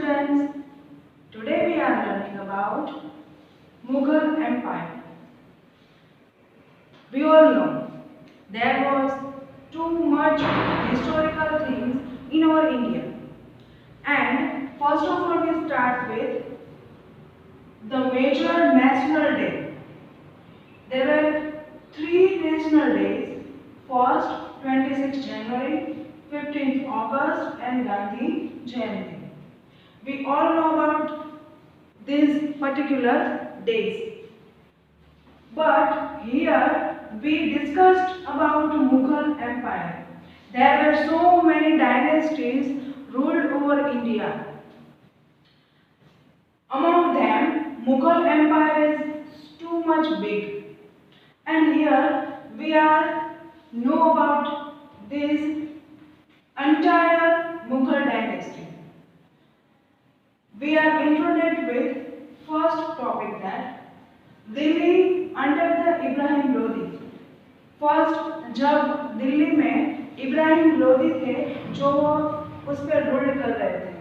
students, today we are learning about Mughal Empire. We all know there was too much historical things in our India. And first of all we start with the major national day. There were three national days: first 26 January, 15th August and Gandhi Jayanti. We all know about these particular days. But here we discussed about Mughal Empire. There were so many dynasties ruled over India. Among them, Mughal Empire is too much big. And here we are know about this entire Mughal dynasty. We are introduced with first topic that Delhi under the Ibrahim Lodi. First जब दिल्ली में इब्राहिम लोदी थे जो उस पर rule कर रहे थे.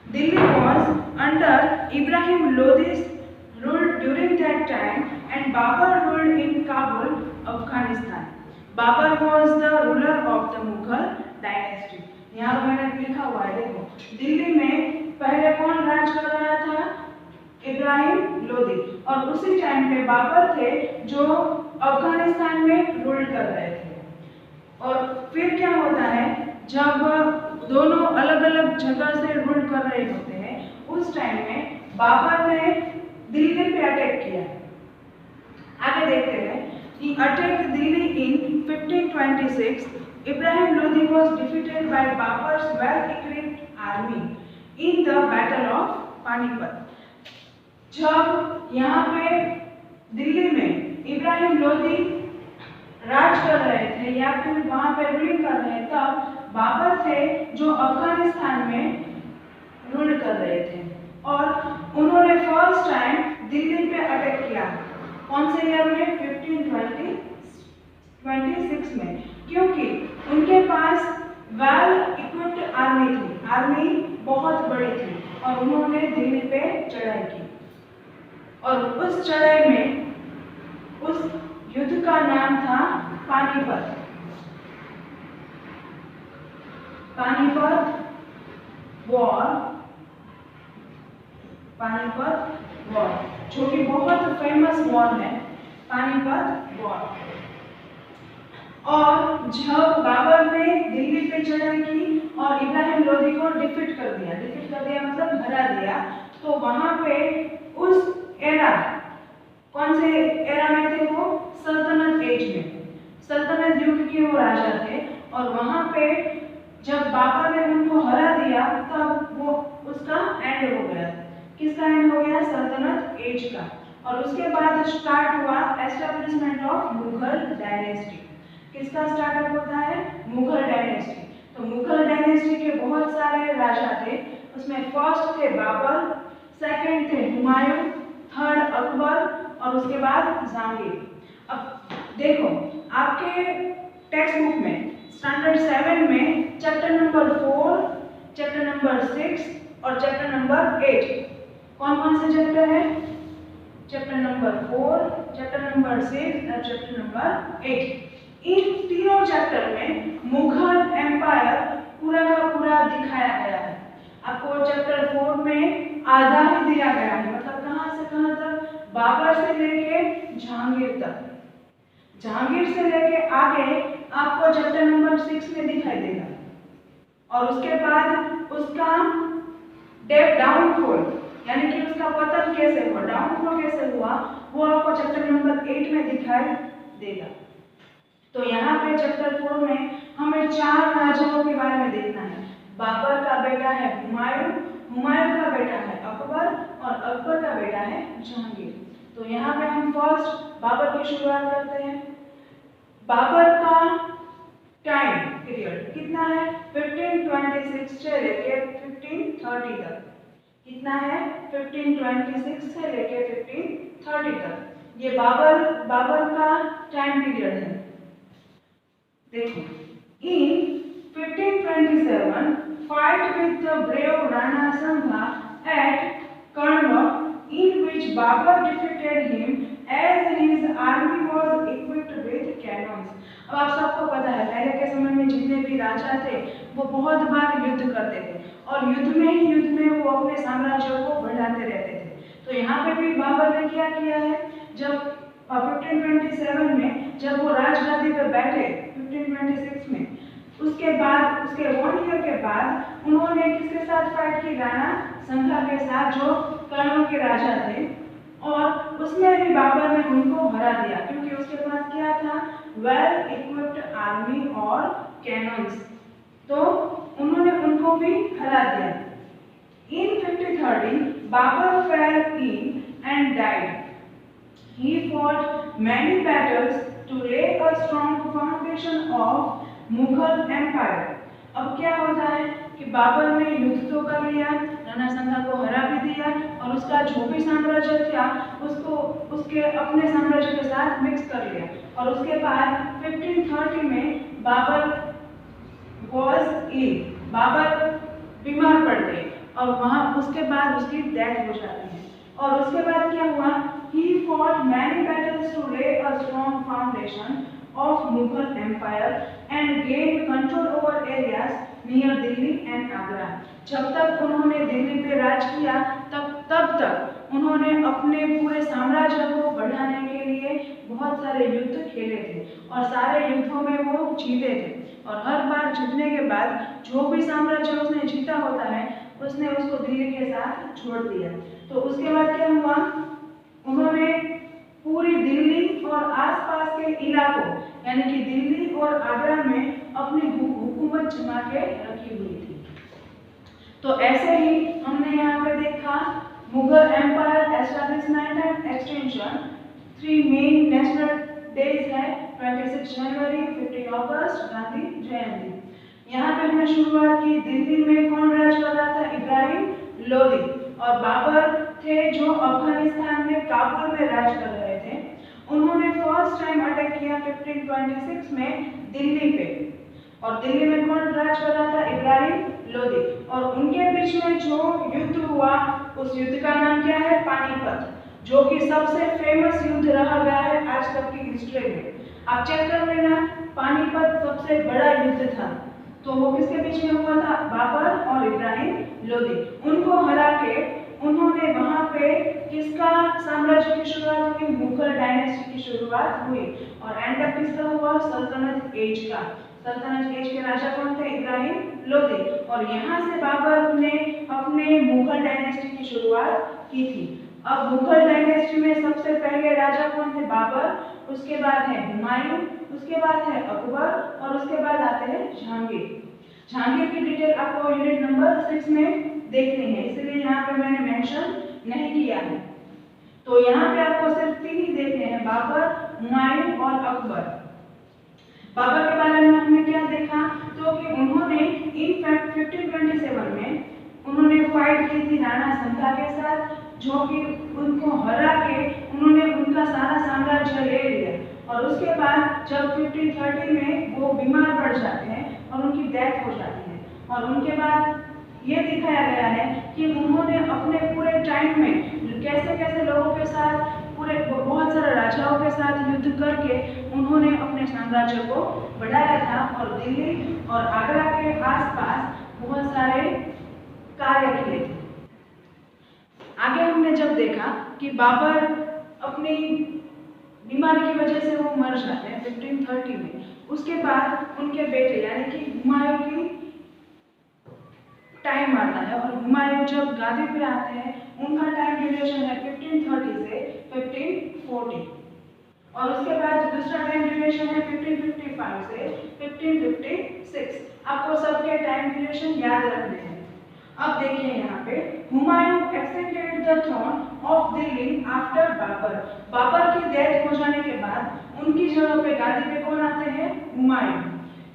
Delhi was under Ibrahim Lodi's rule during that time and Babur ruled in Kabul, Afghanistan. Babur was the ruler of the Mughal dynasty. यहाँ पर मैंने लिखा हुआ है, देखो दिल्ली में पहले कौन राज कर रहा था? इब्राहिम लोदी. और उसी टाइम पे बाबर थे जो अफगानिस्तान में रूल कर रहे थे. और फिर क्या होता है, जब दोनों अलग अलग जगह से रूल कर रहे होते हैं उस टाइम में बाबर ने दिल्ली पे अटैक किया. आगे देखते हैं. He attacked Delhi in 1526. Ibrahim Lodi was defeated by Babur's well-equipped army in the Battle of Panipat. जब यहाँ पे दिल्ली में इब्राहिम लोदी राज कर रहे थे या फिर वहाँ पे रूलिंग कर रहे थे, तब बाबर थे जो अफगानिस्तान में रूल कर रहे थे और उन्होंने फर्स्ट टाइम दिल्ली पे अटैक किया. कौन से ईयर में? 1526 में. क्योंकि उनके पास वेल इक्विप्ड आर्मी थी. आर्मी बहुत बड़ी थी और उन्होंने दिल्ली पे चढ़ाई की. और उस चढ़ाई में उस युद्ध का नाम था पानीपत. पानीपत वॉर जो कि बहुत फेमस वॉर है, पानीपत वॉर. और जब बाबर ने दिल्ली पे चढ़ाई की और इब्राहिम लोदी को डिफीट कर दिया मतलब हरा दिया, तो वहां पे उस एरा, कौन से एरा में थे वो? सल्तनत एज में, सल्तनत युग के वो राजा थे. और वहां पे जब बाबर ने उनको हरा दिया तब वो उसका एंड हो गया. किसका एंड हो गया? सल्तनत एज का. और उसके बाद स्टार्ट हुआ एस्टेब्लिशमेंट ऑफ मुगल डायनेस्टी. किसका स्टार्टअप होता है? मुगल डायनेस्टी. तो मुगल डायनेस्टी के बहुत सारे राजा थे. उसमें फर्स्ट थे बाबर, सेकंड थे हुमायूं, थर्ड अकबर और उसके बाद जहांगीर. अब देखो आपके टेक्स्ट बुक में स्टैंडर्ड 7 में चैप्टर नंबर 4, चैप्टर नंबर 6 और चैप्टर नंबर 8 कौन कौन से चैप्टर है? चैप्टर नंबर 4, चैप्टर नंबर 6 और चैप्टर नंबर 8. इन तीनों चैप्टर में मुगल एम्पायर पूरा का पूरा दिखाया गया है. आपको चैप्टर 4 में आधा ही दिया गया है, मतलब कहां से कहां तक? बाबर से लेके जहांगीर तक. जहांगीर से लेके आगे आपको चैप्टर नंबर 6 में दिखाई देगा. और उसके बाद उसका डेप डाउनफॉल यानी कि उसका पतन कैसे हुआ, डाउनफॉल कैसे हुआ, वो आपको चैप्टर नंबर 8 में दिखाई देगा. तो यहाँ पे चैप्टर 4 में हमें 4 राजाओं के बारे में देखना है. बाबर का बेटा है हुमायूं, हुमायूं का बेटा है अकबर और अकबर का बेटा है जहांगीर. तो यहाँ पे हम फर्स्ट बाबर की शुरुआत करते हैं. बाबर का टाइम पीरियड कितना है? 1526 से लेके 1530 तक. कितना है? 1526 से लेके 1530 तक. ये बाबर का टाइम पीरियड है. देखो इन 1527 fight with the brave Rana Sangha at Karnal, in which Babur defeated him as his army was equipped with cannons. अब आप सबको पता है पहले के समय में जितने भी राजा थे वो बहुत बार युद्ध करते थे और युद्ध में वो अपने साम्राज्य को बढ़ाते रहते थे। तो यहाँ पे भी बाबर ने क्या किया है, जब 1527 में जब वो राजगादी पर बैठे 1526 में, उसके बाद उसके 1 ईयर के बाद उन्होंने किसके साथ फाइट की, राणा संघा के साथ जो कर्नल के राजा थे, और उसमें भी बाबर ने उनको हरा दिया क्योंकि उसके पास क्या था, वेल इक्विप्ड आर्मी और कैनन्स, तो उन्होंने उनको भी हरा दिया। In 1530, Babur fell ill and died. He fought many battles to lay a strong foundation of Mughal empire. अब क्या होता है कि बाबर ने युद्ध तो कर लिया, राणा संघा को हरा भी दिया और उसका जो भी साम्राज्य था उसको उसके अपने साम्राज्य के साथ मिक्स कर लिया, और उसके बाद 1530 में बाबर वॉज इल, बाबर बीमार पड़ गए और वहाँ उसके बाद उसकी डेथ हो जाती है। और उसके बाद क्या हुआ, he fought many battles to lay a strong foundation of Mughal Empire and gained control over areas near Delhi and Agra। जब तक उन्होंने दिल्ली पे राज किया तब तक उन्होंने अपने पूरे साम्राज्य को बढ़ाने के लिए बहुत सारे युद्ध खेले थे और सारे युद्धों में वो जीते थे, और हर बार जीतने के बाद जो भी साम्राज्य उसने जीता होता है उसने उसको दिल्ली के साथ छोड़ दिया। तो उसके बाद क्या हुआ, उन्होंने पूरी दिल्ली और आसपास के इलाकों यानी कि दिल्ली और आगरा में अपनी हुकूमत जमा के रखी हुई थी। तो ऐसे ही हमने यहाँ पे देखा Mughal empire establishment and extension. 3 main national days है 26 जनवरी, 15 अगस्त, गांधी जयंती। यहाँ पे हमने शुरुआत की, दिल्ली में कौन राज कर रहा था, इब्राहिम लोदी, और बाबर थे जो अफगानिस्तान में काबुल में राज कर रहे थे। उन्होंने फर्स्ट टाइम अटैक किया 1526 में दिल्ली पे, और दिल्ली में कौन राज कर रहा था, इब्राहिम लोदी, और उनके बीच में जो युद्ध हुआ उस युद्ध का नाम क्या है, पानीपत, जो कि सबसे फेमस युद्ध रहा गया है आज तक की हिस्ट्री में। आप चेक कर लेना, पानीपत सबसे बड़ा युद्ध था। तो वो किसके बीच में हुआ था, बाबर और इब्राहिम लोदी। उनको हरा के उन्होंने वहां पे किसका साम्राज्य की शुरुआत हुई, मुगल डायनेस्टी की शुरुआत हुई, और एंड तक किसका हुआ, सल्तनत एज का। सल्तनत एज के राजा कौन थे, इब्राहिम लोदी, और यहाँ से बाबर ने अपने मुगल डायनेस्टी की शुरुआत की थी। अब मुगल डायनेस्टी में सबसे पहले राजा कौन थे, बाबर, उसके बाद है हुमायूं, उसके बाद है अकबर, और उसके बाद आते हैं जहांगीर। जहांगीर की डिटेल आपको यूनिट नंबर 6 में देखनी है, इसलिए यहाँ पे मैंने मेंशन नहीं किया है। तो यहाँ पे आपको सिर्फ 3 ही देखने हैं, बाबर, हुमायूं और अकबर। बाबर के बारे में हमने क्या देखा, तो कि उन्होंने इन 1527 में उन्होंने फाइट की थी राणा संघा के साथ, जो कि उनको हरा के उन्होंने उनका सारा साम्राज्य ले लिया, और उसके बाद जब 1530 में वो बीमार पड़ जाते हैं और उनकी डेथ हो जाती है, और उनके बाद ये दिखाया गया है कि उन्होंने अपने पूरे टाइम में कैसे कैसे लोगों के साथ, पूरे बहुत सारे राजाओं के साथ युद्ध करके उन्होंने अपने साम्राज्य को बढ़ाया था, और दिल्ली और आगरा के आसपास बहुत सारे कार्य किए थे। आगे हमने जब देखा कि बाबर अपनी बीमारी की वजह से वो मर जाते हैं 1530 में, उसके बाद उनके बेटे यानी कि हुमायूं की टाइम आता है, और हुमायूं जब गादी पे आते हैं उनका टाइम ड्यूरेशन है 1530 से 1540, और उसके बाद दूसरा टाइम ड्यूरेशन है 1555 से 1556। आपको सबके टाइम ड्यूरेशन याद रखने हैं। अब देखिए यहाँ पे, Humayun accepted the throne of Delhi after Babur. Babur की डेथ हो जाने के बाद उनकी जगह पे गादी पे कौन आते हैं, Humayun.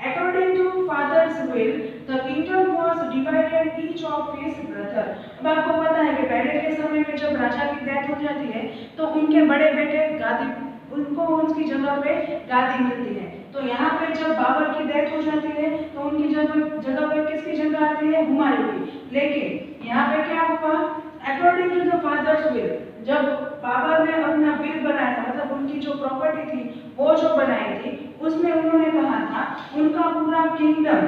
According to father's will, the kingdom was divided each of his brother। अब आपको पता है कि पहले के समय में जब राजा की डेथ हो जाती है तो उनके बड़े बेटे गादी, उनको उसकी जगह पे गादी मिलती है। तो यहाँ पे जब बाबर की डेथ हो जाती है तो उनकी जगह पे किसकी जगह आती किसकी है? हुमायूं की। लेकिन यहाँ पे क्या हुआ? According to the father's will, जब बाबर ने अपना विल बनाया था, मतलब उनकी जो प्रॉपर्टी थी वो जो बनाई थी, उसमें उन्होंने कहा था उनका पूरा किंगडम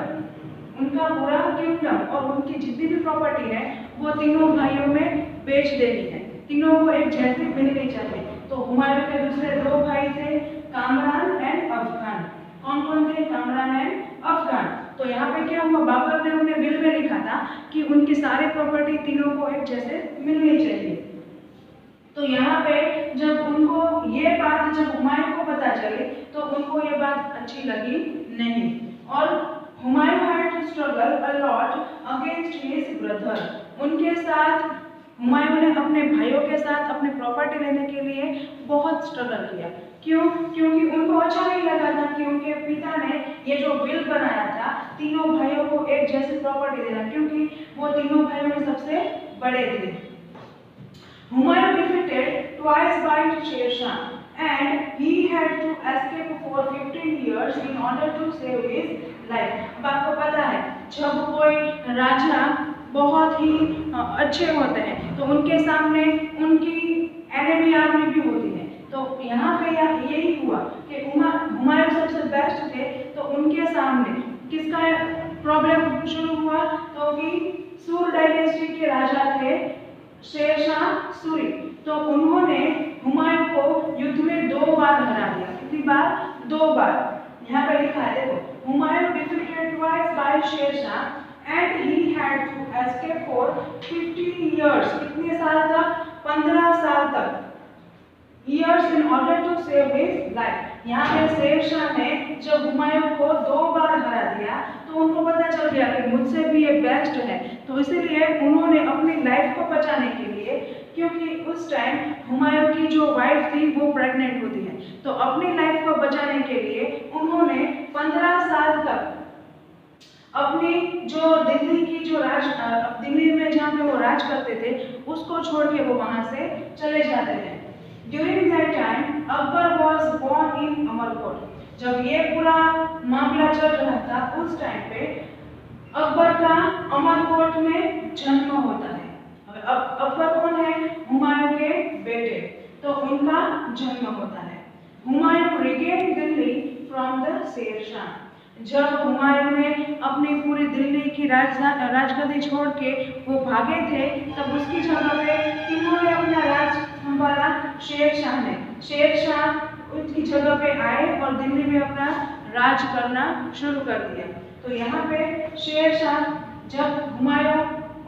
और उनकी जितनी भी प्रॉपर्टी है वो तीनों भाइयों में बेच देनी है, तीनों को एक जैसी मिलनी चाहिए। तो हुमायूं के दूसरे दो भाई थे, कामरान एंड अफगान। कौन कौन थे? कामरान एंड अफगान। तो यहाँ पे क्या हुआ? बाबर ने अपने विल में लिखा था कि उनकी सारी प्रॉपर्टी तीनों को एक जैसे मिलनी चाहिए। तो यहाँ पे जब उनको ये बात जब हुमायूं को पता चली तो उनको ये बात अच्छी लगी नहीं, और Humayun had to struggle a lot against his brother। उनके साथ हुमायूं ने अपने भाइयों के साथ अपने प्रॉपर्टी लेने के लिए बहुत स्ट्रगल किया। क्यों? क्योंकि उनको अच्छा नहीं लगा था कि उनके पिता ने ये जो विल बनाया था तीनों भाइयों को एक जैसी प्रॉपर्टी देना, क्योंकि वो तीनों भाइयों में सबसे बड़े थे। Humayun defeated twice by Sher Shah and he had to escape for 15 years in order to save his life। अब आपको पता है जब कोई राजा बहुत ही अच्छे होते हैं तो उनके सामने उनकी एनिमी आर्मी भी होती है। तो यहाँ पे यही हुआ कि हुमायूं सबसे बेस्ट थे, तो उनके सामने किसका प्रॉब्लम शुरू हुआ? तो कि सूर डायनेस्टी के राजा थे शेरशाह सूरी। तो उन्होंने हुमायूं को युद्ध में 2 बार हरा दिया। कितनी बार? 2 बार। यहाँ पे लिखा है, देखो, Humayun defeated twice by Sher Shah and he had to escape for 15 years। कितने साल तक? 15 साल तक। Years in order to save his life। यहाँ पे शेरशाह ने जब हुमायूं को 2 बार हरा दिया तो उनको पता चल गया कि मुझसे भी ये बेस्ट है, तो इसीलिए उन्होंने अपनी लाइफ को बचाने के लिए, क्योंकि उस टाइम हुमायूं की जो वाइफ थी वो प्रेग्नेंट होती है, तो अपनी लाइफ को बचाने के लिए उन्होंने 15 साल तक अपनी जो दिल्ली की जो दिल्ली में जहाँ पे वो राज करते थे उसको छोड़ के वो वहां से चले जाते हैं। During that time, Akbar was born in Amarkot. जब ये पूरा मामला चल रहा था उस टाइम पे अकबर का अमरकोट में जन्म होता है। अब अकबर कौन है? हुमायूं के बेटे, तो उनका जन्म होता है। Humayun regained Delhi from the Sher Shah. जब हुमायूं ने अपनी पूरी दिल्ली की राजगद्दी छोड़ के वो भागे थे, तब उसकी जगह पे इन्होंने अपना राज संभाला शेर शाह ने। शेर शाह उसकी जगह पे आए और दिल्ली में अपना राज करना शुरू कर दिया। तो यहाँ पे शेर शाह जब हुमायूं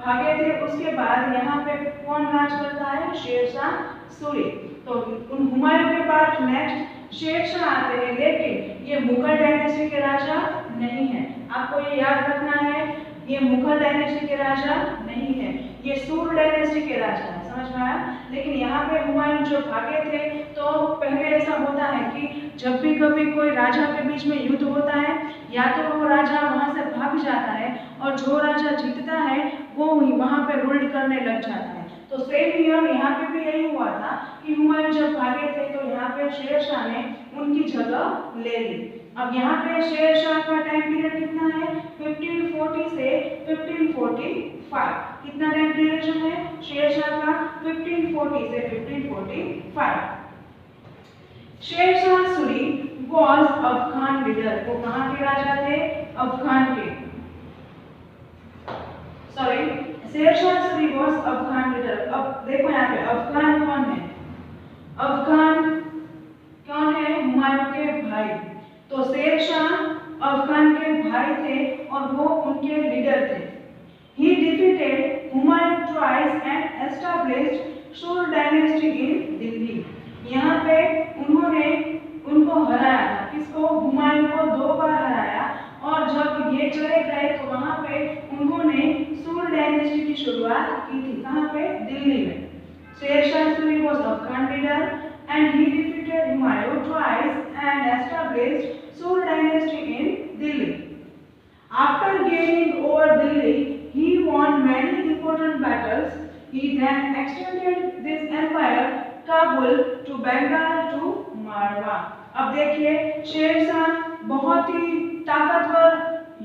भागे थे उसके बाद यहाँ पे कौन राज करता है? शेर शाह सूरी। तो उन हुमायूं के बाद नेक्स्ट शेर शाह आते हैं, लेकिन ये मुगल डायनेस्टी के राजा नहीं है। आपको ये याद रखना है, ये मुगल डायनेस्टी के राजा नहीं है, ये सूर डायनेस्टी के राजा है। समझ में आया? लेकिन यहाँ पे हुमायूं जो भागे थे, तो पहले ऐसा होता है कि जब भी कभी कोई राजा के बीच में युद्ध होता है, या तो वो राजा वहां से भाग जाता है और जो राजा जीतता है वो वहां पे रूल करने लग जाता है। तो सेम ईयर यहाँ पे भी यही हुआ था कि हुमायूं जब भागे थे तो यहाँ पे शेर शाह ने उनकी जगह ले ली। अब यहाँ पे शेर शाह का टाइम पीरियड कितना है? 1540 से 1545। कितना टाइम ड्यूरेशन है शेर शाह का? 1540 से 1545। Sher Shah Suri was Afghan leader. वो कहाँ के राजा थे? अफगान के। Sorry, Sher Shah Suri was Afghan leader. अब देखो यहाँ पे अफगान कौन है? अफगान कौन है? हुमायूं के भाई। तो शेर शाह अफगान के भाई थे और वो उनके लीडर थे। He defeated Humayun twice and established Sur dynasty in Delhi. यहाँ पे उन्होंने उनको हराया था। किसको? हुमायूं को 2 बार हराया, और जब ये चले गए तो वहाँ पे उन्होंने सूर डायनेस्टी की शुरुआत की थी। कहाँ पे? दिल्ली में। Sher Shah Suri was Afghan leader and he defeated Humayun twice and established Sur dynasty in Delhi. After gaining over Delhi, he won many important battles. He then extended this empire Kabul to Bengal to Marwa। अब देखिए शेरशाह बहुत ही ताकतवर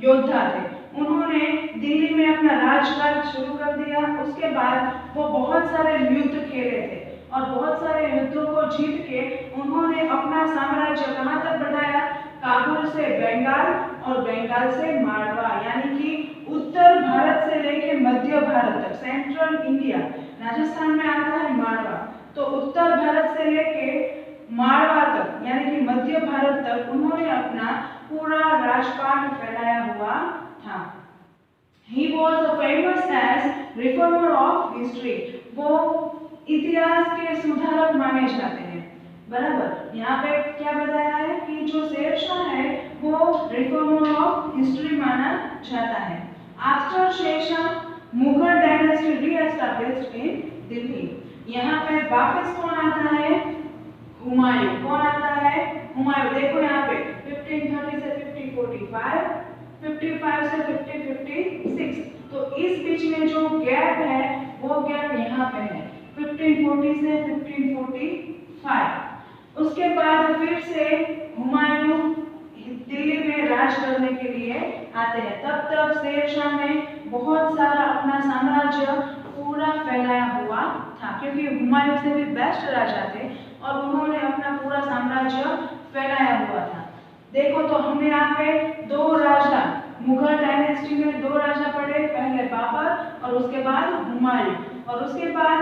योद्धा थे। उन्होंने दिल्ली में अपना राजकाज शुरू कर दिया। उसके बाद वो बहुत सारे युद्ध खेले थे और बहुत सारे युद्धों को जीत के उन्होंने अपना साम्राज्य कहाँ तक बढ़ाया, काबुल से बंगाल और बंगाल से मारवा, यानी कि उत्तर भारत से लेके मध्य भारत तक, सेंट्रल इंडिया, राजस्थान में आता है मारवा, तो उत्तर भारत से लेके मारवा तक यानी कि मध्य भारत तक उन्होंने अपना पूरा राजपाट फैलाया हुआ था। He was famous as reformer of history. वो इतिहास के सुधारक माने जाते हैं। बराबर, यहाँ पे क्या बताया है कि जो शेरशाह है वो रिफॉर्मर ऑफ हिस्ट्री माना जाता है। आफ्टर शेरशाह मुगल डायनेस्टी रीएस्टैब्लिश्ड इन दिल्ली। यहाँ पे वापस कौन आता है, हुमायूं। कौन आता है, हुमायूं। देखो यहाँ पे 1530 से 1545, 55 से 1556, तो इस बीच में जो गैप है वो गैप यहाँ पे है 1540 से 1545। उसके बाद फिर से हुमायूं दिल्ली में राज करने के लिए आते हैं। तब तक शेरशाह ने बहुत सारा अपना साम्राज्य पूरा फैलाया हुआ था, क्योंकि हुमायूं से भी बेस्ट राजा थे और उन्होंने अपना पूरा साम्राज्य फैलाया हुआ था। देखो तो हमने यहाँ पे दो राजा, मुगल डायनेस्टी में दो राजा पढ़े, पहले बाबर और उसके बाद हुमायूं, और उसके बाद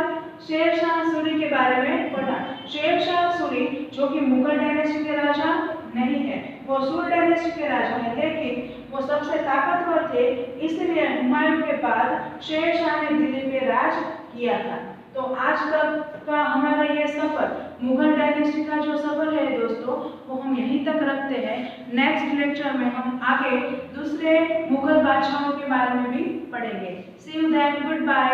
शेरशाह सूरी के बारे में पढ़ा। शेरशाह सूरी जो कि मुगल डायनेस्टी के राजा नहीं है, वो सूर डायनेस्टी के राजा है, लेकिन वो सबसे ताकतवर थे, इसलिए हुमायूं के बाद शेरशाह ने दिल्ली पे राज किया था। तो आज तक का हमारा ये सफर, मुगल डायनेस्टी का जो सफर है दोस्तों, वो हम यहीं तक रखते हैं। नेक्स्ट लेक्चर में हम आगे दूसरे मुगल बादशाहों के बारे में भी पढ़ेंगे। सी यू देन, गुड बाय।